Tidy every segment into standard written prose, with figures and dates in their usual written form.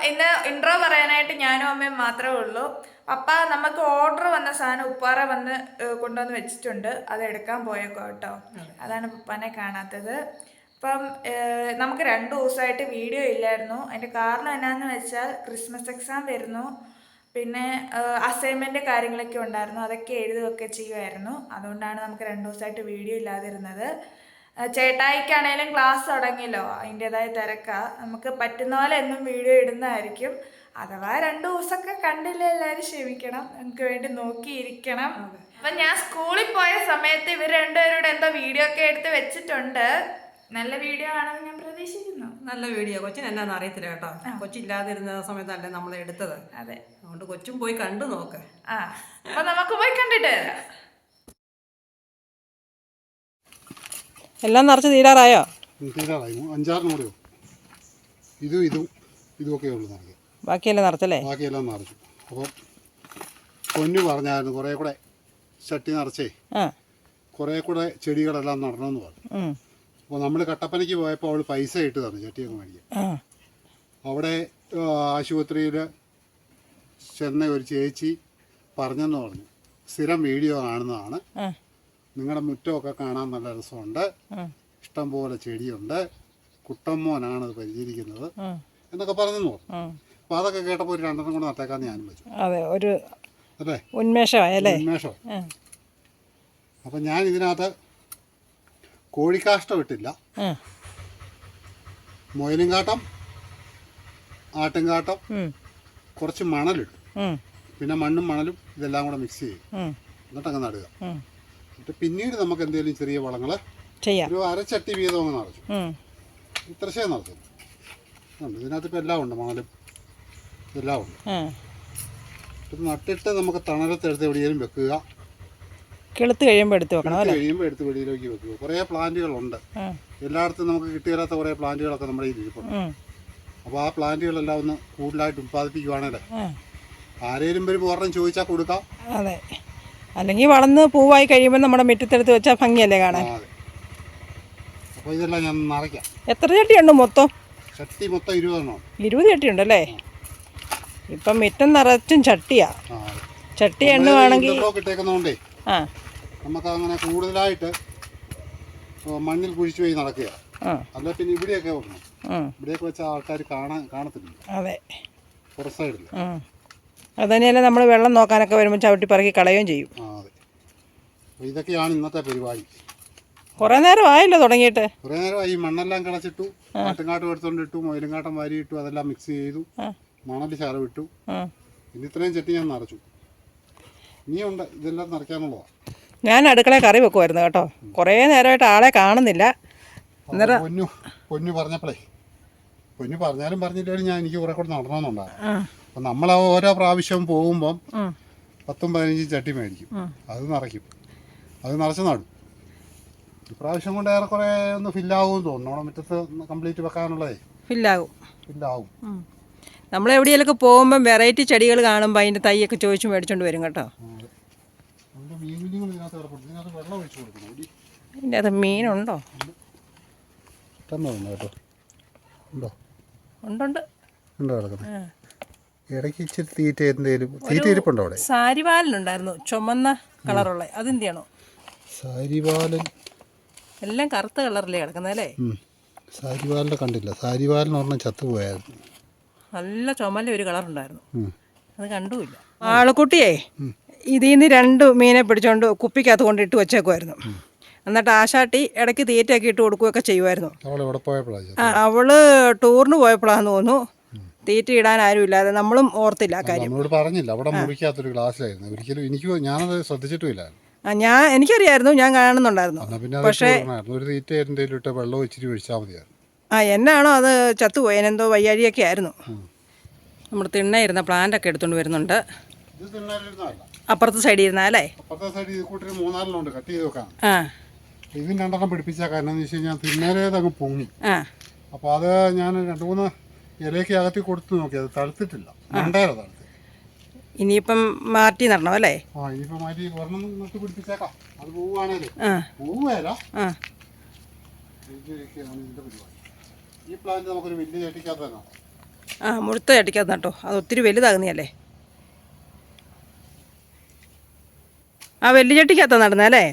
ഇന്ന് ഇൻട്രോ പറയാനായിട്ട് ഞാനും അമ്മയും മാത്രമേ ഉള്ളൂ. പപ്പ നമുക്ക് ഓർഡർ വന്ന സാധനം ഉപ്പാറ വന്ന് കൊണ്ടുവന്ന് വെച്ചിട്ടുണ്ട്. അത് എടുക്കാൻ പോയേക്കോ കേട്ടോ. അതാണ് പപ്പനെ കാണാത്തത്. അപ്പം നമുക്ക് 2 ദിവസമായിട്ട് വീഡിയോ ഇല്ലായിരുന്നു. അതിൻ്റെ കാരണം എന്നാന്ന് വെച്ചാൽ ക്രിസ്മസ് എക്സാം വരുന്നു. പിന്നെ അസൈൻമെൻറ്റ് കാര്യങ്ങളൊക്കെ ഉണ്ടായിരുന്നു. അതൊക്കെ എഴുതുകയൊക്കെ ചെയ്യുമായിരുന്നു. അതുകൊണ്ടാണ് നമുക്ക് 2 ദിവസമായിട്ട് വീഡിയോ ഇല്ലാതിരുന്നത്. ചേട്ടായിക്കാണേലും ക്ലാസ് തുടങ്ങിയല്ലോ, അതിൻ്റെതായ തിരക്കാണ്. നമുക്ക് പറ്റുന്ന പോലെ എന്നും വീഡിയോ ഇടുന്നതായിരിക്കും. അഥവാ 2 ദിവസമൊക്കെ കണ്ടില്ല എല്ലാവരും ക്ഷമിക്കണം, നമുക്ക് വേണ്ടി നോക്കിയിരിക്കണം. അപ്പം ഞാൻ സ്കൂളിൽ പോയ സമയത്ത് ഇവർ രണ്ടുപേരോട് എന്തോ വീഡിയോ ഒക്കെ എടുത്ത് വെച്ചിട്ടുണ്ട്. നല്ല വീഡിയോ ആണെന്ന് ഞാൻ പ്രതീക്ഷിക്കുന്നു. നല്ല വീഡിയോ. കൊച്ചിന് എന്നാന്ന് അറിയത്തില്ല കേട്ടോ. കൊച്ചില്ലാതിരുന്ന സമയത്തല്ലേ നമ്മൾ എടുത്തത്. അതെ, അതുകൊണ്ട് കൊച്ചും പോയി കണ്ടു നോക്ക്. അപ്പൊ നമുക്ക് പോയി കണ്ടിട്ട് വരാം. എല്ലാം നിറച്ച് തീരാറായോ? തീരാറായി. 5-6 കൂടെയോ. ഇതുമൊക്കെ ഉള്ളു നിറയ്ക്കും. ബാക്കിയെല്ലാം നിറച്ചല്ലേ? ബാക്കിയെല്ലാം നിറച്ചു. അപ്പോൾ പൊന്നു പറഞ്ഞായിരുന്നു കുറേ കൂടെ ചട്ടി നിറച്ചേ കുറേ കൂടെ ചെടികളെല്ലാം നടണമെന്ന് പറഞ്ഞു. അപ്പോൾ നമ്മൾ കട്ടപ്പനയ്ക്ക് പോയപ്പോൾ അവൾ പൈസ ഇട്ട് തന്നു ചട്ടിയൊക്കെ മേടിക്കാൻ. അവിടെ ആശുപത്രിയിൽ ചെന്ന ഒരു ചേച്ചി പറഞ്ഞെന്ന് പറഞ്ഞു, സ്ഥിരം വീഡിയോ കാണുന്നതാണ്, നിങ്ങളുടെ മുറ്റമൊക്കെ കാണാൻ നല്ല രസമുണ്ട്, ഇഷ്ടംപോലെ ചെടിയുണ്ട്, കുട്ടമ്മോനാണത് പരിചരിക്കുന്നത് എന്നൊക്കെ പറഞ്ഞെന്ന് പറഞ്ഞു. അപ്പോൾ അതൊക്കെ കേട്ടപ്പോൾ ഒരു 2 കൂടെ നട്ടേക്കാന്ന് ഞാനും വെച്ചു. അതെ, ഒരു അല്ലേ ഉന്മേഷമായല്ലേ? ഉന്മേഷം. അപ്പം ഞാൻ ഇതിനകത്ത് കോഴിക്കാഷ്ടം ഇട്ടില്ല, മുയലും കാട്ടം, ആട്ടുംകാട്ടം, കുറച്ച് മണലിട്ടു, പിന്നെ മണ്ണും മണലും ഇതെല്ലാം കൂടെ മിക്സ് ചെയ്യും, എന്നിട്ടങ്ങ് നടുക. എന്നിട്ട് പിന്നീട് നമുക്ക് എന്തെങ്കിലും ചെറിയ വളങ്ങൾ ഒരു അരച്ചട്ടി വീതം അങ്ങ് നിറച്ചു. ഇത്രശേ നിറച്ചു. ഇതിനകത്ത് ഇപ്പം എല്ലാം ഉണ്ട്, മണലും ഇതെല്ലാം ഉണ്ട്. ഇത് നട്ടിട്ട് നമുക്ക് തണലത്തെടുത്ത് എവിടെയെങ്കിലും വെക്കുക. കിളുത്ത് കഴിയുമ്പോൾ എടുത്ത് വെക്കണം. കഴിയുമ്പോൾ എടുത്ത് വെളിയിലേക്ക് വെക്കുക. കുറേ പ്ലാന്റുകളുണ്ട്, എല്ലായിടത്തും നമുക്ക് കിട്ടിയാത്ത കുറേ പ്ലാന്റുകളൊക്കെ നമ്മുടെ കയ്യിൽ ഇരിപ്പുണ്ട്. അപ്പോൾ ആ പ്ലാന്റുകളെല്ലാം ഒന്ന് കൂടുതലായിട്ട് ഉത്പാദിപ്പിക്കുവാണല്ലേ, ആരേലും വരും ഒരെണ്ണം ചോദിച്ചാൽ കൊടുക്കാം. അതെ, അല്ലെങ്കിൽ വളർന്ന് പൂവായി കഴിയുമ്പോൾ നമ്മുടെ മുറ്റത്തെടുത്ത് വെച്ചാൽ ഭംഗിയല്ലേ കാണാൻ. അതെ. അപ്പോൾ ഇതെല്ലാം ഞാൻ നിറയ്ക്കാം. എത്ര ചട്ടിയുണ്ട് മൊത്തം? ചട്ടി മൊത്തം 20 എണ്ണം. 20 ചട്ടിയുണ്ടല്ലേ? ഇപ്പം മുറ്റം നിറച്ചും ചട്ടിയാ. ചട്ടി എണ്ണുവാണെങ്കിൽ കിട്ടേക്കുന്നതുകൊണ്ടേ നമുക്ക് അങ്ങനെ കൂടുതലായിട്ട് മണ്ണിൽ കുഴിച്ചു പോയി നടക്കുക. അല്ല പിന്നെ ഇവിടെയൊക്കെ വെക്കണം. ഇവിടെയൊക്കെ വെച്ചാൽ ആൾക്കാർ കാണത്തില്ല. അതെ, പുറത്ത് സൈഡിൽ. അത് തന്നെയല്ല, നമ്മൾ വെള്ളം നോക്കാനൊക്കെ വരുമ്പോൾ ചവിട്ടി പറക്കി കളയുകയും ചെയ്യും. അതെ. അപ്പോൾ ഇതൊക്കെയാണ് ഇന്നത്തെ പരിപാടി. കുറേ നേരം ആയല്ലോ തുടങ്ങിയിട്ട്. കുറേ നേരമായി. ഈ മണ്ണെല്ലാം കിളച്ചിട്ടു, ആട്ടുംകാട്ടും എടുത്തോണ്ടിട്ടു, മുയലുംകാട്ടം വാരിയിട്ടു, അതെല്ലാം മിക്സ് ചെയ്തു, മണൽ ചാരവിട്ടു. പിന്നെ ഇത്രയും ചട്ടി ഞാൻ നിറച്ചു. ഇനിയുണ്ട് ഇതെല്ലാം നിറയ്ക്കാനുള്ളതാണ്. ഞാൻ അടുക്കളയിൽ കറി വെക്കുമായിരുന്നു കേട്ടോ. കുറേ നേരമായിട്ട് ആളെ കാണുന്നില്ല. പൊന്നു പറഞ്ഞപ്പോഴേ, പൊന്നു പറഞ്ഞാലും പറഞ്ഞില്ലാലും എനിക്ക് കുറെ കൂടെ നടണമെന്നുണ്ടാകും. അപ്പം നമ്മൾ ഓരോ പ്രാവശ്യം പോകുമ്പം 10-15 ചട്ടി മേടിക്കും, അത് നിറയ്ക്കും, അത് നിറച്ച് നടും. ഇപ്രാവശ്യം കൊണ്ട് ഏറെക്കുറെ ഒന്ന് ഫില്ലാകുമെന്ന് തോന്നുന്നു. നമ്മുടെ മുറ്റത്ത് കംപ്ലീറ്റ് വെക്കാനുള്ളതേ ഫില്ലാവും. നമ്മൾ എവിടെയെങ്കിലൊക്കെ പോകുമ്പം വെറൈറ്റി ചെടികൾ കാണുമ്പോൾ അതിൻ്റെ തൈയൊക്കെ ചോദിച്ചു മേടിച്ചോണ്ട് വരും കേട്ടോ. ഇതിൻ്റെ അത് മീനുണ്ടോ? ഉണ്ട്. ഇടയ്ക്ക് ഇച്ചിരി തീറ്റ ഇരിപ്പുണ്ടോ അവിടെ? സാരിവാലനുണ്ടായിരുന്നു, ചുമന്ന കളറുള്ള. അതെന്തിയാണോ? സാരിവാലൻ എല്ലാം കറുത്ത കളറിലേ കിടക്കുന്നതല്ലേ? സാരിവാലിനെ കണ്ടില്ല. സാരിവാലൻ ഒരെണ്ണം ചത്തുപോയായിരുന്നു. നല്ല ചുമല ഒരു കളറുണ്ടായിരുന്നു, അത് കണ്ടുമില്ല. ആളുകുട്ടിയെ ഇതിൽ നിന്ന് 2 മീനെ പിടിച്ചോണ്ട് കുപ്പിക്കകത്ത് കൊണ്ടിട്ട് വെച്ചേക്കുമായിരുന്നു. എന്നിട്ട് ആശാട്ടി ഇടയ്ക്ക് തീറ്റയൊക്കെ ഇട്ട് കൊടുക്കുകയൊക്കെ ചെയ്യുമായിരുന്നു. അവള് ടൂറിന് പോയപ്പോഴാന്ന് തോന്നുന്നു. തീറ്റ ഇടാൻ ആരും ഇല്ലാതെ, നമ്മളും ഓർത്തില്ല ആ കാര്യം. പറഞ്ഞില്ല. അവിടെ മുറിക്കാത്തൊരു ഗ്ലാസ്സിലായിരുന്നു. ഒരിക്കലും ഞാനത് ശ്രദ്ധിച്ചിട്ടുമില്ല. എനിക്കറിയായിരുന്നു, ഞാൻ കാണുന്നുണ്ടായിരുന്നു. പക്ഷേ ഒരു തീറ്റ എന്തെങ്കിലും ഇട്ട് വെള്ളം ഇച്ചിരി ഒഴിച്ചാൽ മതിയായിരുന്നു. എന്നാണോ അത് ചത്തുപോയി, എന്തോ വയ്യാഴിയൊക്കെ ആയിരുന്നു. നമ്മൾ തിണ്ണയിരുന്ന പ്ലാന്റൊക്കെ എടുത്തുകൊണ്ട് വരുന്നുണ്ട്. അപ്പുറത്തെ സൈഡിൽ ഇരുന്നാലേ? അപ്പുറത്തെ സൈഡിൽ 3-4 കട്ട് ചെയ്ത് വെക്കാം. ഇതിന് 2 പിടിപ്പിച്ചാൽ കാരണം എന്ന് വെച്ച് കഴിഞ്ഞാൽ തിന്നേരേതങ്ങ് പൊങ്ങി. അപ്പോൾ അത് ഞാൻ 2-3 ഇലയ്ക്ക് അകത്തി കൊടുത്തു നോക്കി, അത് തളുത്തിട്ടില്ല. തളുത്ത് ഇനിയിപ്പം മാറ്റി നടണം അല്ലേ? ഇനിയിപ്പം മാറ്റി ഒരെണ്ണം നട്ട് പിടിപ്പിച്ചേക്കാം. അത് പോവുകയാണേലേ പോവുകയല്ല. ഇതിൻ്റെ പരിപാടി. ഈ പ്ലാന്റ് നമുക്കൊരു വലിയ ചട്ടിക്കകത്ത് തന്നെ ആ മുഴുത്ത ചട്ടിക്കകത്ത് നട്ടോ, അത് ഒത്തിരി വലുതാകുന്നതല്ലേ. ആ വലിയ ചട്ടിക്കകത്താണ് നടുന്നല്ലേ?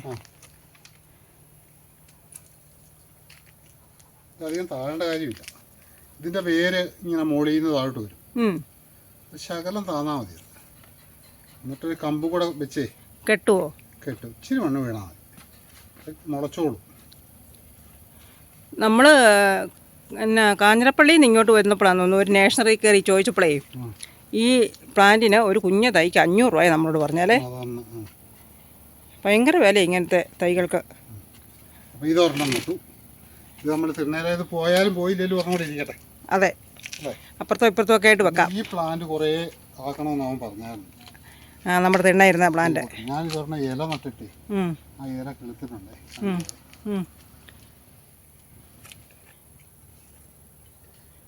അധികം താഴേണ്ട കാര്യമില്ല. ഇതിൻ്റെ വേര് ഇങ്ങനെ മുകളിൽ നിന്ന് താഴോട്ട് വരും. ശകലം താന്നാൽ മതി. എന്നിട്ടൊരു കമ്പ് കൂടെ വെച്ചേ കെട്ടുവോ? കെട്ടും. ഇച്ചിരി മണ്ണ് വീണാൽ മതി, മുളച്ചോളും. നമ്മൾ എന്നാ കാഞ്ഞിരപ്പള്ളിയിൽ നിന്ന് ഇങ്ങോട്ട് വരുന്നപ്പോഴാണ് തോന്നുന്നു ഒരു നേഴ്സറി കയറി ചോദിച്ചപ്പോഴേ ഈ പ്ലാന്റിന് ഒരു കുഞ്ഞ തൈക്ക് 500 രൂപ നമ്മളോട് പറഞ്ഞാലേ. ഭയങ്കര വില ഇങ്ങനത്തെ തൈകൾക്ക്. അപ്പോൾ ഇതൊരെണ്ണം നട്ടു. ഇത് നമ്മൾ തിരുനേരത് പോയാലും പോയില്ലെങ്കിലും ഒരെണ്ണം കൂടെ ഇരിക്കട്ടെ. അതെ, അപ്പുറത്തോ ഇപ്പുറത്തോ ഒക്കെ ആയിട്ട് വെക്കാം. ഈ പ്ലാന്റ് കുറേ ആക്കണമെന്ന് അവൻ പറഞ്ഞായിരുന്നു. ആ നമ്മുടെ തിണ്ണയിരുന്ന പ്ലാന്റ്. ഞാനിത് പറഞ്ഞ ഇല നട്ടിട്ട് ആ ഇല കിളുത്തിട്ടുണ്ടേ.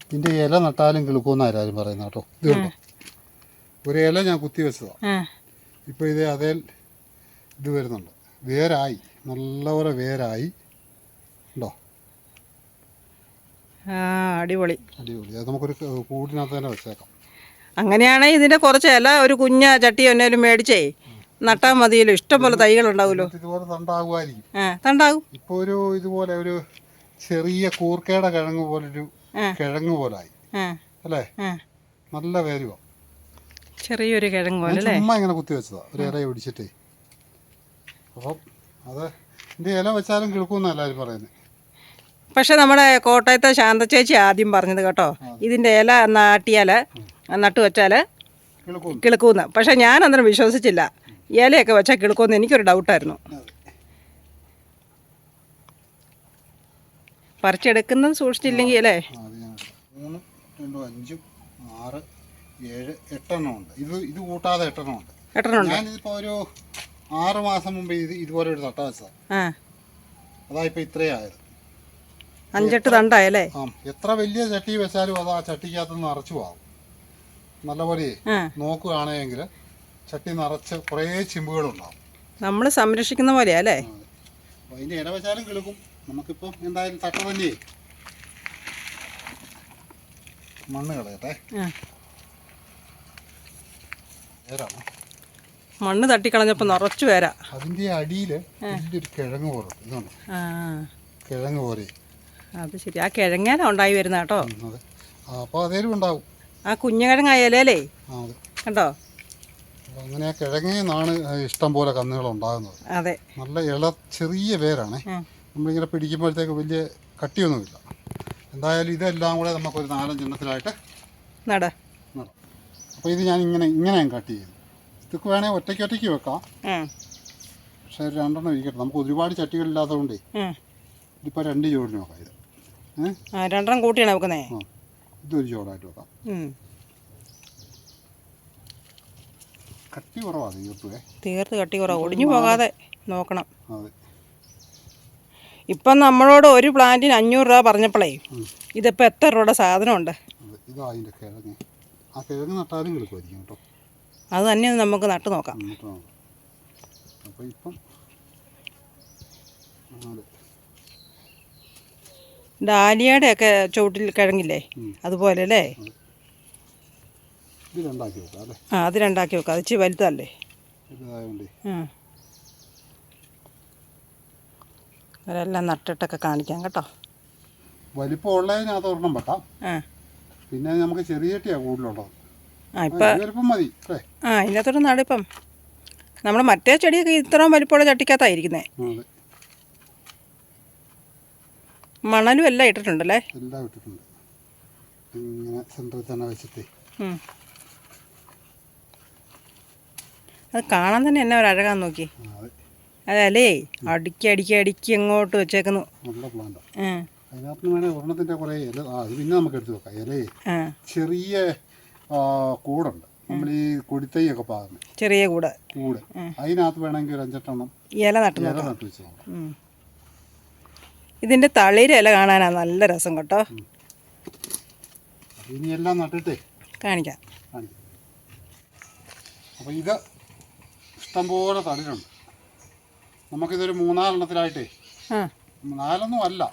ഇതിൻ്റെ ഇല നട്ടാലും കിളുക്കുമെന്ന് ആരും പറയുന്ന കേട്ടോ. ഇത് കണ്ടോ, ഒരു ഇല ഞാൻ കുത്തി വെച്ചതാണ്. ഇപ്പോൾ അതേ ഇത് വരുന്നുണ്ട്, വേരായി, നല്ലപോലെ വേരായി ഉണ്ടോ. അടിപൊളി അടിപൊളി. അത് നമുക്കൊരു കൂടിനകത്ത് തന്നെ വെച്ചേക്കാം. അങ്ങനെയാണെങ്കിൽ ഇതിൻ്റെ കുറച്ച് ഇല ഒരു കുഞ്ഞ ചട്ടി എന്നേലും മേടിച്ചേ നട്ടാൽ മതിയല്ലോ. ഇഷ്ടംപോലെ തൈകളുണ്ടാവുമല്ലോ. ഇതുപോലെ തണ്ടാകുമായിരിക്കും. തണ്ടാകും. ഇപ്പോൾ ഇതുപോലെ ഒരു ചെറിയ കൂർക്കയുടെ കിഴങ്ങ് പോലൊരു കിഴങ്ങ് പോലായി അല്ലേ. നല്ല വേരുവാ. ചെറിയൊരു കിഴങ്ങ് പോലെ അല്ലേ. ചുമ്മാ ഇങ്ങനെ കുത്തി വെച്ചതാ ഒരു ഇല ഒടിച്ചിട്ടേ. അപ്പം അത് ഇതിൻ്റെ ഇല വെച്ചാലും കിളുക്കുമെന്ന് എല്ലാവരും പറയുന്നത്. പക്ഷെ നമ്മുടെ കോട്ടയത്തെ ശാന്ത ചേച്ചി ആദ്യം പറഞ്ഞത് കേട്ടോ, ഇതിൻ്റെ ഇല നാട്ടിയാൽ നട്ടു വെച്ചാൽ കിളുക്കുമെന്ന്. പക്ഷെ ഞാൻ അന്നേരം വിശ്വസിച്ചില്ല. ഇലയൊക്കെ വെച്ചാൽ കിളുക്കുമെന്ന് എനിക്കൊരു ഡൗട്ടായിരുന്നു. പറിച്ചെടുക്കുന്നത് സൂക്ഷിച്ചില്ലെങ്കിൽ അല്ലേ. 3, 2, 5, 6, 7, 8 എണ്ണം ഉണ്ട്. ഇത് കൂട്ടാതെ 8 എണ്ണം ഉണ്ട്. 8 എണ്ണം ഉണ്ട്. ഞാനിതിപ്പോൾ ഒരു 6 മാസം മുമ്പ് ഇതുപോലെ ഒരു തട്ട വെച്ചതാണ്. അതായിപ്പോൾ ഇത്രയും ആയത്. 5-8 തണ്ടായല്ലേ. എത്ര വലിയ ചട്ടി വെച്ചാലും അത് ആ ചട്ടിക്കകത്ത് നിറച്ചു പോകും. നല്ലപോലെ നോക്കുകയാണെങ്കിൽ ചട്ടി നിറച്ച് കുറേ ചിമ്പുകളുണ്ടാവും. നമ്മൾ സംരക്ഷിക്കുന്ന പോലെയാ അല്ലേ. അപ്പോൾ അതിൻ്റെ ഇല വെച്ചാലും കിളുക്കും. നമുക്കിപ്പോൾ എന്തായാലും തട്ട തന്നെ മണ്ണ് കളയട്ടെ. മണ്ണ് തട്ടിക്കളഞ്ഞപ്പോൾ നിറച്ചു വരാ. അതിൻ്റെ അടിയിൽ വലിയൊരു കിഴങ്ങ് പോലെ ഇതാണ്. കിഴങ്ങ് പോലെ. അത് ശരി. ആ കിഴങ്ങാനാ ഉണ്ടായി വരുന്ന കേട്ടോ. അതെ, അപ്പോൾ അതേലും ഉണ്ടാവും. ആ കുഞ്ഞുകിഴങ്ങായാലേ കണ്ടോ. അങ്ങനെ ആ കിഴങ്ങിൽ നിന്നാണ് ഇഷ്ടം പോലെ കന്നുകൾ ഉണ്ടാകുന്നത്. അതെ, നല്ല ചെറിയ വേരാണ്. നമ്മളിങ്ങനെ പിടിക്കുമ്പോഴത്തേക്ക് വലിയ കട്ടിയൊന്നുമില്ല. എന്തായാലും ഇതെല്ലാം കൂടെ നമുക്കൊരു 4-5 എണ്ണത്തിലായിട്ട് നടാം. അപ്പോൾ ഇത് ഞാൻ ഇങ്ങനെ കട്ട് ചെയ്തു. ഇതൊക്കെ വേണമെങ്കിൽ ഒറ്റയ്ക്ക് വെക്കാം. പക്ഷേ 2 എണ്ണം ഇരിക്കട്ടെ. നമുക്ക് ഒരുപാട് ചട്ടികളില്ലാത്തതുകൊണ്ടേ ഇതിപ്പോൾ 2 ജോഡിന് വെക്കാം. ഇത് 2 എണ്ണം കൂട്ടിയാണ് വെക്കുന്നേ. ഇതൊരു ജോഡായിട്ട് വെക്കാം. കട്ടി കുറവാണ് തീർത്ത് കട്ടി കുറവ്. ഒടിഞ്ഞു പോകാതെ നോക്കണം. അതെ. ഇപ്പം നമ്മളോട് ഒരു പ്ലാന്റിന് 500 രൂപ പറഞ്ഞപ്പോഴേ ഇതിപ്പോൾ എത്ര രൂപയുടെ സാധനമുണ്ട്. ഇതാ അതിൻ്റെ കിഴങ്ങ്. ആ കിഴങ്ങ് നട്ടാലും കിളുക്കുമായിരിക്കും കേട്ടോ. അത് തന്നെ നമുക്ക് നട്ടു നോക്കാം. അപ്പോൾ ഇപ്പം ഡാലിയയുടെ ഒക്കെ ചുവട്ടിൽ കിഴങ്ങില്ലേ അതുപോലെ അല്ലേ. ഇത് 2 ആക്കി വെക്കാം അല്ലേ. അത് 2 ആക്കി വെക്കാം. അത് ഇച്ചിരി വലുതല്ലേ. അതെല്ലാം നട്ടിട്ടൊക്കെ കാണിക്കാം കേട്ടോ. വലിപ്പം ഉള്ളതിനകത്ത് ഒരെണ്ണം വെക്കാം. പിന്നെ നമുക്ക് ചെറിയ ചട്ടിയാണ് കൂടുതലുള്ളത്. വലിപ്പം മതി. ഇതിനകത്തോട്ട് നടിപ്പം നമ്മുടെ മറ്റേ ചെടിയൊക്കെ ഇത്രയും വലിപ്പമുള്ള ചട്ടിക്കകത്തായിരിക്കുന്നേ. മണലും എല്ലാം ഇട്ടിട്ടുണ്ടല്ലേ. എല്ലാം ഇട്ടിട്ടുണ്ട്. ഇങ്ങനെ സെൻറ്ററിൽ തന്നെ വെച്ചിട്ടേ അത് കാണാൻ തന്നെ എന്നെ ഒരു അഴകാന്ന് നോക്കി. അതല്ലേ അടുക്കി അങ്ങോട്ട് വെച്ചേക്കുന്നു. നല്ല പ്ലാന്റാണ്. അതിനകത്ത് വേണേൽ ഒരെണ്ണത്തിൻ്റെ കുറേ ഇല. അത് പിന്നെ നമുക്ക് എടുത്ത് വെക്കാം. ഇലയെ ചെറിയ കൂടുണ്ട്. നമ്മൾ ഈ കൊടിത്തൈയൊക്കെ പാകുന്നത് ചെറിയ കൂട്. അതിനകത്ത് വേണമെങ്കിൽ ഒരു 5-8 എണ്ണം ഇല നട്ട് വെച്ച് ഇതിൻ്റെ തളിര് ഇല കാണാനാണ് നല്ല രസം കേട്ടോ. ഇനി എല്ലാം നട്ടിട്ടേ കാണിക്കാം. അപ്പോൾ ഇത് ഇഷ്ടംപോലെ തളിരുണ്ട്. നമുക്കിതൊരു 3-4 എണ്ണത്തിലായിട്ടേ 4 അല്ല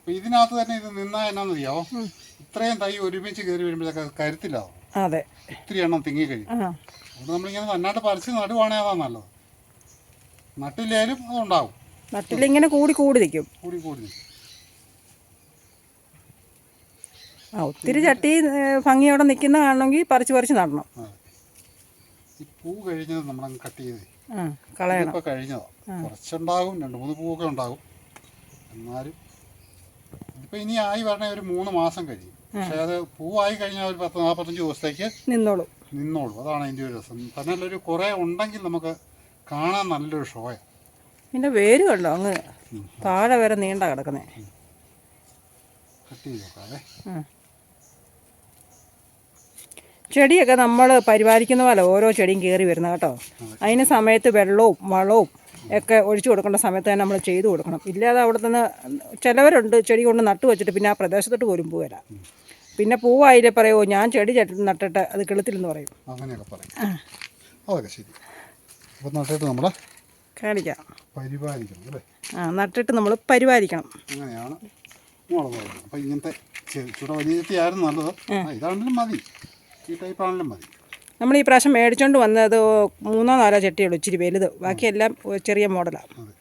അപ്പൊ ഇതിനകത്ത് തന്നെ ഇത് നിന്നാൽ എന്നാന്ന് അറിയാവോ, ഇത്രയും തൈ ഒരുമിച്ച് കയറി വരുമ്പോഴത്തേക്ക് കരുത്തില്ലാവും, അതെ, ഒത്തിരി എണ്ണം തിങ്ങിക്കഴിയും. ആ അതുകൊണ്ട് നമ്മളിങ്ങനെ നന്നായിട്ട് പറിച്ച് നടുവാണെങ്കിൽ അതാണ് നല്ലത്. നട്ടില്ലേലും അതുണ്ടാവും, നട്ടിലിങ്ങനെ കൂടി കൂടി നിൽക്കും. കൂടി കൂടി നിൽക്കും. ആ ഒത്തിരി ചട്ടി ഭംഗിയോടെ നിൽക്കുന്ന കാണണമെങ്കിൽ പറിച്ച് നടണം. ഈ പൂ കഴിഞ്ഞത് നമ്മളങ്ങ് കട്ട് ചെയ്തേ, ആ കളയണം. ഇപ്പോൾ കഴിഞ്ഞതാ, കുറച്ചുണ്ടാകും, 2-3 പൂവൊക്കെ ഉണ്ടാകും. എന്നാലും ഇതിപ്പോൾ ഇനി ആയി വരണേ ഒരു 3 മാസം കഴിയും. പക്ഷേ അത് പൂവായി കഴിഞ്ഞാൽ ഒരു 10-45 ദിവസത്തേക്ക് നിന്നോളൂ. അതാണ് അതിൻ്റെ ഒരു രസം. തന്നെ ഒരു കുറേ ഉണ്ടെങ്കിൽ നമുക്ക് കാണാൻ നല്ലൊരു ഷോയാണ്. പിന്നെ വേര് കണ്ടോ അങ്ങ് താഴെ വരെ നീണ്ട കിടക്കുന്നേ. കട്ട് ചെയ്ത് നോക്കാതെ. ചെടിയൊക്കെ നമ്മൾ പരിപാലിക്കുന്ന പോലെ ഓരോ ചെടിയും കയറി വരുന്നത് കേട്ടോ. അതിന് സമയത്ത് വെള്ളവും വളവും ഒക്കെ ഒഴിച്ചു കൊടുക്കേണ്ട സമയത്ത് തന്നെ നമ്മൾ ചെയ്തു കൊടുക്കണം. ഇല്ലാതെ അവിടെ നിന്ന് ചിലവരുണ്ട് ചെടി കൊണ്ട് നട്ടു വെച്ചിട്ട് പിന്നെ ആ പ്രദേശത്തോട്ട് പോലും പോവില്ല. പിന്നെ പൂവായില്ലേ പറയുമോ ഞാൻ ചെടി നട്ടിട്ട് അത് കിളുത്തില്ലെന്ന് പറയും. അങ്ങനെയൊക്കെ പറയും. അതൊക്കെ ശരി. അപ്പോൾ നട്ടിട്ട് നമ്മൾ കാണിക്കാം, പരിപാലിക്കണം അല്ലേ? നട്ടിട്ട് നമ്മൾ പരിപാലിക്കണം. അങ്ങനെയാണ് മുളക്. അപ്പോൾ ഇങ്ങനത്തെ ചുട വലിയ ചെത്തിയായിരുന്നു നല്ലത്. ഇതാണെങ്കിലും മതി, ഈ ടൈപ്പാണെങ്കിലും മതി. നമ്മൾ ഈ പ്രാവശ്യം മേടിച്ചോണ്ട് വന്നത് 3-4 ചട്ടിയുള്ളൂ ഇച്ചിരി വലുത്, ബാക്കിയെല്ലാം ചെറിയ മോഡലാണ്. അതെ.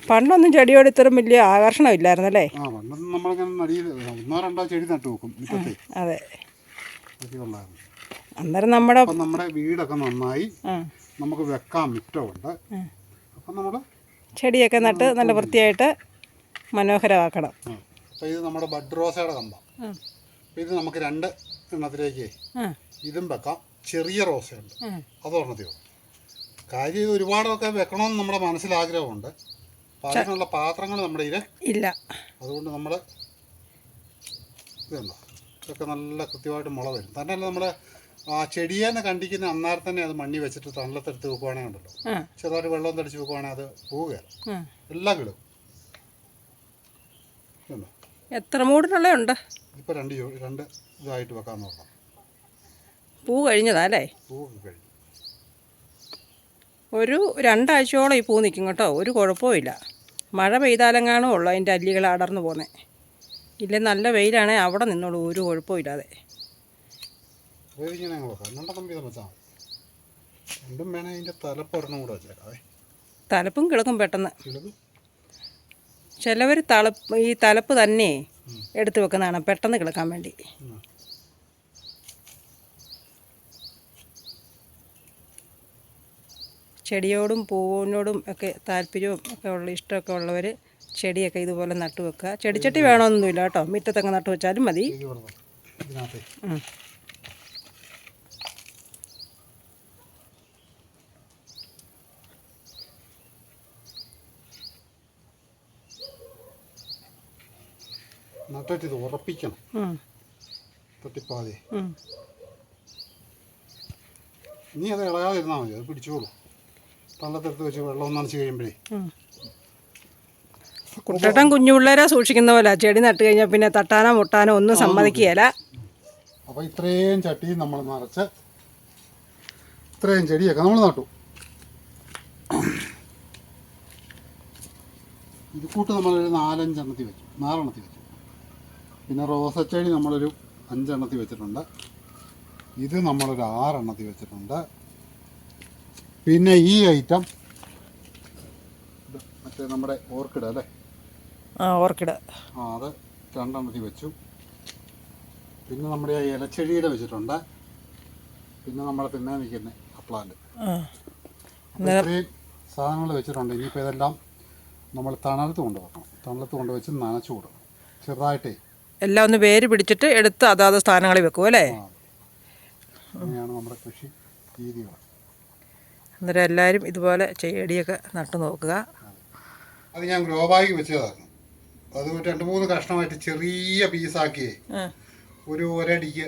പണ്ടൊന്നും ചെടിയോട് ഇത്രയും വലിയ ആകർഷണം ഇല്ലായിരുന്നല്ലേ? പണ്ടൊന്നും നമ്മളിങ്ങനെ നടിയിൽ 1-2 ചെടി നട്ടു വെക്കും മുറ്റത്തെ. അതെ, കൊള്ളായിരുന്നു. അന്നേരം നമ്മുടെ വീടൊക്കെ നന്നായി, നമുക്ക് വെക്കാൻ മുറ്റമുണ്ട്. അപ്പം നമ്മൾ ചെടിയൊക്കെ നട്ട് നല്ല വൃത്തിയായിട്ട് മനോഹരമാക്കണം. അപ്പോൾ ഇത് നമ്മുടെ ബഡ് റോസയുടെ കമ്പാണ്. അപ്പോൾ ഇത് നമുക്ക് 2 എണ്ണത്തിലേക്ക് ഇതും വെക്കാം. ചെറിയ റോസയുണ്ട്, അതൊരെണ്ണത്തിയോ. കാര്യം ഇത് ഒരുപാടൊക്കെ വെക്കണമെന്ന് നമ്മുടെ മനസ്സിലാഗ്രഹമുണ്ട്. അപ്പോൾ അതിനുള്ള പാത്രങ്ങൾ നമ്മുടെ ഇതിൽ ഇല്ല. അതുകൊണ്ട് നമ്മൾ ഇതുണ്ടോ, ഇതൊക്കെ നല്ല കൃത്യമായിട്ട് മുള വരും. തന്നെയല്ല നമ്മൾ ആ ചെടിയെന്ന് കണ്ടിക്കുന്ന അന്നേരം തന്നെ അത് മണ്ണി വെച്ചിട്ട് തണലത്തെടുത്ത് വെക്കുവാണെങ്കിൽ ഉണ്ടല്ലോ, ചെറുതായിട്ട് വെള്ളം തടിച്ച് വെക്കുവാണെങ്കിൽ അത് പോവുകയല്ല, എല്ലാം കിടും. എത്ര മൂടിനുള്ളതുണ്ട്? ഇപ്പോൾ 2 ഇതായിട്ട് വെക്കാൻ നോക്കാം. പൂ കഴിഞ്ഞതാ അല്ലേ? പൂവൊക്കെ കഴിഞ്ഞു. ഒരു 2 ആഴ്ചയോളം ഈ പൂ നിൽക്കും കേട്ടോ, ഒരു കുഴപ്പമില്ല. മഴ പെയ്താലെങ്ങാണോ ഉള്ളൂ അതിൻ്റെ അല്ലികൾ അടർന്നു പോകുന്നത്. ഇല്ലേ നല്ല വെയിലാണെങ്കിൽ അവിടെ നിന്നോളൂ, ഒരു കുഴപ്പമില്ലാതെ. ഇങ്ങനെ നോക്കാം, 2 കമ്പി വെച്ചാൽ മതി. 2 വേണേൽ അതിൻ്റെ തലപ്പൊരെണ്ണം കൂടെ വെച്ചേക്കാവേ. തലപ്പും കിളക്കും പെട്ടെന്ന്. കിളക്കും. ചിലവർ ഈ തലപ്പ് തന്നെ എടുത്ത് വെക്കുന്നതാണ് പെട്ടെന്ന് കിളക്കാൻ വേണ്ടി. ചെടിയോടും പൂവിനോടും ഒക്കെ താല്പര്യവും ഒക്കെ ഉള്ള ഇഷ്ടമൊക്കെ ഉള്ളവർ ചെടിയൊക്കെ ഇതുപോലെ നട്ടു വെക്കുക. ചെടിച്ചട്ടി വേണമെന്നൊന്നുമില്ല കേട്ടോ, മുറ്റത്തൊക്കെ നട്ടു വെച്ചാലും മതി. നട്ടിട്ട് ഇത് ഉറപ്പിക്കണം, തട്ടിപ്പാതെ. ഇനി അത് ഇളകാതിരുന്നാൽ മതി, അത് പിടിച്ചോളൂ. തള്ളത്തെടുത്ത് വെച്ച് വെള്ളം നനച്ച് കഴിയുമ്പോഴേ. കുട്ടേട്ടൻ കുഞ്ഞു പിള്ളേരെ സൂക്ഷിക്കുന്ന പോലെ ചെടി നട്ട് കഴിഞ്ഞാൽ പിന്നെ തട്ടാനോ മുട്ടാനോ ഒന്നും സമ്മതിക്കുകയില്ല. അപ്പോൾ ഇത്രയും ചട്ടി നമ്മൾ നിറച്ച് ഇത്രയും ചെടിയൊക്കെ നമ്മൾ നട്ടു. ഇത് കൂട്ട് നമ്മളൊരു 4-5 എണ്ണത്തിൽ വെച്ചു, 4 എണ്ണത്തിൽ വെച്ചു. പിന്നെ റോസച്ചെടി നമ്മളൊരു 5 എണ്ണത്തിൽ വെച്ചിട്ടുണ്ട്. ഇത് നമ്മളൊരു 6 എണ്ണത്തിൽ വെച്ചിട്ടുണ്ട്. പിന്നെ ഈ ഐറ്റം മറ്റേ നമ്മുടെ ഓർക്കിഡ് അല്ലേ? ഓർക്കിഡ് അത് 2 എണ്ണത്തിൽ വെച്ചു. പിന്നെ നമ്മുടെ ഇലച്ചെടിയുടെ വെച്ചിട്ടുണ്ട്. പിന്നെ നമ്മളെ തിന്നാൻ നിൽക്കുന്ന പ്ലാന്റ്. ഇത്രയും സാധനങ്ങൾ വെച്ചിട്ടുണ്ട്. ഇനിയിപ്പോൾ ഇതെല്ലാം നമ്മൾ തണലത്ത് കൊണ്ടുവെക്കണം. തണലത്ത് കൊണ്ടുവച്ച് നനച്ചു കൊടുക്കണം ചെറുതായിട്ടേ. എല്ലാം ഒന്ന് വേര് പിടിച്ചിട്ട് എടുത്ത് അതാത് സ്ഥാനങ്ങളിൽ വെക്കും അല്ലേ? അങ്ങനെയാണ് നമ്മുടെ കൃഷി രീതികൾ. അന്നേരം എല്ലാവരും ഇതുപോലെ ചെടിയൊക്കെ നട്ടു നോക്കുക. അത് ഞാൻ ഗ്രോ ബാഗ് വെച്ചതായിരുന്നു. അത് 2-3 കഷ്ണമായിട്ട് ചെറിയ പീസാക്കി ഒരു ഒരടിക്ക്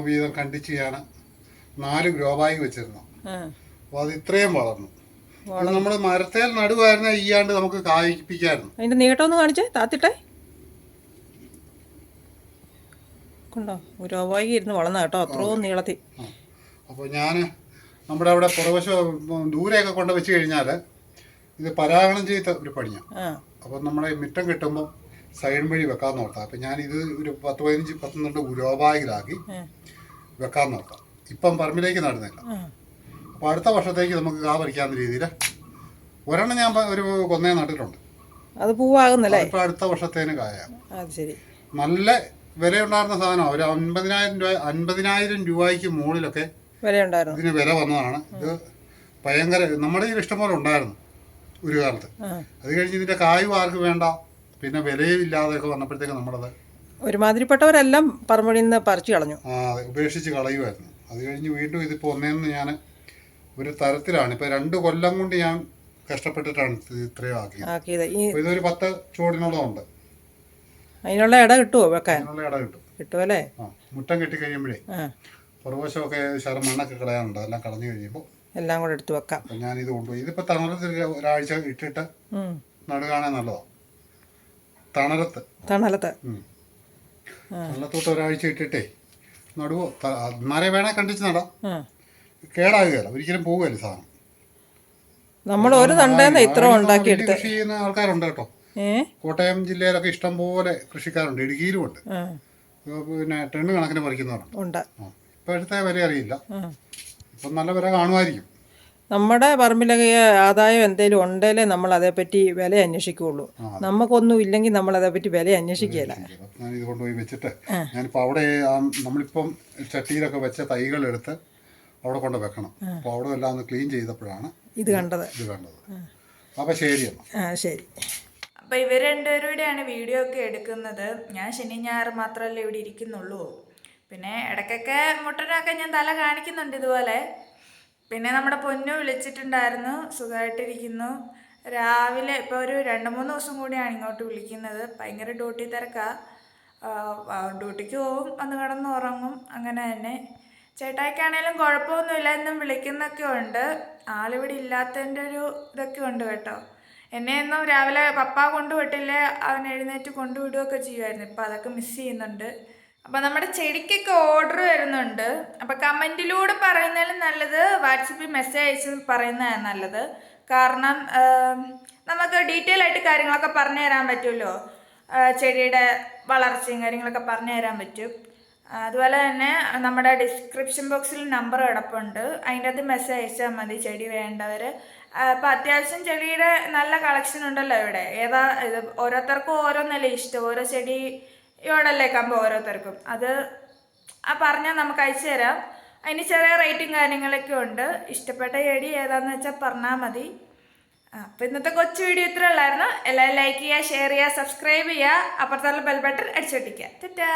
വീതം കണ്ടിച്ച് ഞാൻ 4 ഗ്രോ ബാഗ് വെച്ചിരുന്നു. അപ്പോൾ അത് ഇത്രയും വളർന്നു. നമ്മൾ മരത്തേൽ നടുവായിരുന്ന ഈയാണ്ട് നമുക്ക് കായ്പ്പിക്കായിരുന്നു. അതിൻ്റെ നീട്ടമൊന്ന് കാണിച്ചേ, താത്തിട്ടെ കൊണ്ടോ. ഗ്രോ ബാഗ് ഇരുന്ന് വളർന്ന കേട്ടോ, അത്രയും നീളത്തിൽ. അപ്പോൾ ഞാൻ നമ്മുടെ അവിടെ പുറവശം ദൂരെയൊക്കെ കൊണ്ട് വെച്ച് കഴിഞ്ഞാൽ ഇത് പരാഗണം ചെയ്ത ഒരു പണിയാണ്. ആ അപ്പം നമ്മുടെ മുറ്റം കിട്ടുമ്പോൾ സൈഡ് വഴി വെക്കാമെന്ന് ഓർത്താം. അപ്പം ഞാനിത് ഒരു 10-15-12 ഉരോ ബാഗിലാക്കി വെക്കാമെന്ന് ഓർത്താം. ഇപ്പം പറമ്പിലേക്ക് നടുന്നില്ല. അപ്പോൾ അടുത്ത വർഷത്തേക്ക് നമുക്ക് കാ പറിക്കാവുന്ന രീതിയിൽ ഒരെണ്ണം ഞാൻ ഒരു കൊന്നയെ നട്ടിട്ടുണ്ട്. അത് പൂവാകുന്നല്ലേ? ഇപ്പം അടുത്ത വർഷത്തേന് കായാം. അത് ശരി. നല്ല വിലയുണ്ടായിരുന്ന സാധനം ഒരു 50,000 രൂപയ്ക്ക് മുകളിലൊക്കെ വിലയുണ്ടായിരുന്നു. ഇതിന് വില വന്നതാണ്. ഇത് ഭയങ്കര നമ്മുടെ ഈ ഇഷ്ടംപോലെ ഉണ്ടായിരുന്നു ഒരു കാലത്ത്. അത് കഴിഞ്ഞ് ഇതിൻ്റെ കായും ആർക്കും വേണ്ട, പിന്നെ വിലയും ഇല്ലാതെയൊക്കെ വന്നപ്പോഴത്തേക്ക് നമ്മളത് ഒരുമാതിരിപ്പെട്ടവരെല്ലാം പറമ്പടിയിൽ നിന്ന് പറിച്ചു കളഞ്ഞു. ഉപേക്ഷിച്ച് കളയുമായിരുന്നു. അത് കഴിഞ്ഞ് വീണ്ടും ഇതിപ്പോൾ ഒന്നേന്ന് ഞാൻ ഒരു തരത്തിലാണ്. ഇപ്പം 2 കൊല്ലം കൊണ്ട് ഞാൻ കഷ്ടപ്പെട്ടിട്ടാണ് ഇത്രയും ആക്കിയത്. അപ്പോൾ ഇതൊരു 10 ചുവടിനോളം ഉണ്ട്. അതിനുള്ള ഇട കിട്ടുമോ വെക്കാൻ? അതിനുള്ള ഇട കിട്ടും. കിട്ടുമല്ലേ? മുറ്റം കെട്ടി കഴിയുമ്പോഴേ പുറവശമൊക്കെ ശരം മണ്ണൊക്കെ കളയാനുണ്ട്. അതെല്ലാം കളഞ്ഞു കഴിയുമ്പോൾ എല്ലാം കൂടെ എടുത്ത് വെക്കാം. അപ്പം ഞാനിത് കൊണ്ടുപോയി ഇതിപ്പോൾ തണലത്ത് ഒരാഴ്ച ഇട്ടിട്ട് നടുകാണേ നല്ലതാണ്. തണലത്ത് തണലത്തോട്ട് ഒരാഴ്ച ഇട്ടിട്ടേ നടുവോ അന്നേരം വേണേൽ കണ്ടിച്ച് നടാം. കേടാകുകയല്ല, ഒരിക്കലും പോവുകയല്ല സാധനം. നമ്മൾ ഒരു തണ്ടേന്ന് ഇത്ര ഉണ്ടാക്കിയെടുത്ത് കൃഷി ചെയ്യുന്ന ആൾക്കാരുണ്ട് കേട്ടോ. കോട്ടയം ജില്ലയിലൊക്കെ ഇഷ്ടം പോലെ കൃഷിക്കാരുണ്ട്, ഇടുക്കിയിലും ഉണ്ട്. പിന്നെ ടണ്ണ് കണക്കിന് പറിക്കുന്നവരുണ്ട്. ഇപ്പോഴത്തെ വില അറിയില്ല, ഇപ്പം നല്ല വില കാണുമായിരിക്കും. നമ്മുടെ പറമ്പിലൊക്കെ ആദായം എന്തെങ്കിലും ഉണ്ടെങ്കിലേ നമ്മൾ അതേപ്പറ്റി വില അന്വേഷിക്കുകയുള്ളൂ. നമുക്കൊന്നും ഇല്ലെങ്കിൽ നമ്മൾ അതേപ്പറ്റി വില അന്വേഷിക്കുകയില്ല. ഞാൻ ഇത് കൊണ്ടുപോയി വെച്ചിട്ട് ഞാനിപ്പോൾ അവിടെ നമ്മളിപ്പം ചട്ടിയിലൊക്കെ വെച്ച തൈകളെടുത്ത് അവിടെ കൊണ്ട് വെക്കണം. അപ്പോൾ അവിടെ എല്ലാം ഒന്ന് ക്ലീൻ ചെയ്തപ്പോഴാണ് ഇത് കണ്ടത്. അപ്പം ശരി എന്നാൽ. ശരി. അപ്പോൾ ഇവർ രണ്ടുപേരുടെയാണ് വീഡിയോ ഒക്കെ എടുക്കുന്നത്. ഞാൻ ശനി ഞായർ മാത്രമല്ലേ ഇവിടെ ഇരിക്കുന്നുള്ളൂ. പിന്നെ ഇടയ്ക്കൊക്കെ മുട്ടനൊക്കെ ഞാൻ തല കാണിക്കുന്നുണ്ട് ഇതുപോലെ. പിന്നെ നമ്മുടെ പൊന്നു വിളിച്ചിട്ടുണ്ടായിരുന്നു, സുഖമായിട്ടിരിക്കുന്നു. രാവിലെ ഇപ്പോൾ ഒരു 2-3 ദിവസം കൂടിയാണ് ഇങ്ങോട്ട് വിളിക്കുന്നത്. ഭയങ്കര ഡ്യൂട്ടി തിരക്കാണ്. ഡ്യൂട്ടിക്ക് പോവും, വന്ന് കിടന്ന് ഉറങ്ങും, അങ്ങനെ തന്നെ. ചേട്ടായിക്കാണേലും കുഴപ്പമൊന്നുമില്ല, എന്നും വിളിക്കുന്നൊക്കെ ഉണ്ട്. ആളിവിടെ ഇല്ലാത്തതിൻ്റെ ഒരു ഇതൊക്കെ ഉണ്ട് കേട്ടോ. എന്നെ ഒന്നും രാവിലെ പപ്പ കൊണ്ടുവിട്ടില്ലേ അവൻ എഴുന്നേറ്റ് കൊണ്ടുവിടുകയൊക്കെ ചെയ്യുമായിരുന്നു. ഇപ്പം അതൊക്കെ മിസ് ചെയ്യുന്നുണ്ട്. അപ്പം നമ്മുടെ ചെടിക്കൊക്കെ ഓർഡർ വരുന്നുണ്ട്. അപ്പം കമൻറ്റിലൂടെ പറയുന്നതിലും നല്ലത് വാട്സപ്പിൽ മെസ്സേജ് അയച്ച് പറയുന്നതാണ് നല്ലത്. കാരണം നമുക്ക് ഡീറ്റെയിൽ ആയിട്ട് കാര്യങ്ങളൊക്കെ പറഞ്ഞു തരാൻ പറ്റുമല്ലോ. ചെടിയുടെ വളർച്ചയും കാര്യങ്ങളൊക്കെ പറഞ്ഞു തരാൻ പറ്റും. അതുപോലെ തന്നെ നമ്മുടെ ഡിസ്ക്രിപ്ഷൻ ബോക്സിൽ നമ്പർ കിടപ്പുണ്ട്, അതിൻ്റെ അകത്ത് മെസ്സേജ് അയച്ചാൽ മതി ചെടി വേണ്ടവർ. അപ്പം അത്യാവശ്യം ചെടിയുടെ നല്ല കളക്ഷൻ ഉണ്ടല്ലോ ഇവിടെ. ഏതാ ഇത് ഓരോരുത്തർക്കും ഓരോന്നല്ലേ ഇഷ്ടം, ഓരോ ചെടിയോടല്ലേ കമ്പം ഓരോരുത്തർക്കും. അത് പറഞ്ഞാൽ നമുക്ക് അയച്ചു തരാം. അതിന് ചെറിയ റേറ്റും കാര്യങ്ങളൊക്കെ ഉണ്ട്. ഇഷ്ടപ്പെട്ട ചെടി ഏതാണെന്ന് വെച്ചാൽ പറഞ്ഞാൽ മതി. അപ്പോൾ ഇന്നത്തെ കൊച്ചു വീഡിയോ ഇത്ര ഉള്ളായിരുന്നു. എല്ലാവരും ലൈക്ക് ചെയ്യുക, ഷെയർ ചെയ്യുക, സബ്സ്ക്രൈബ് ചെയ്യുക, അപ്പുറത്തുള്ള ബെൽ ബട്ടൺ അടിച്ചൊട്ടിക്കുക. ടാറ്റാ.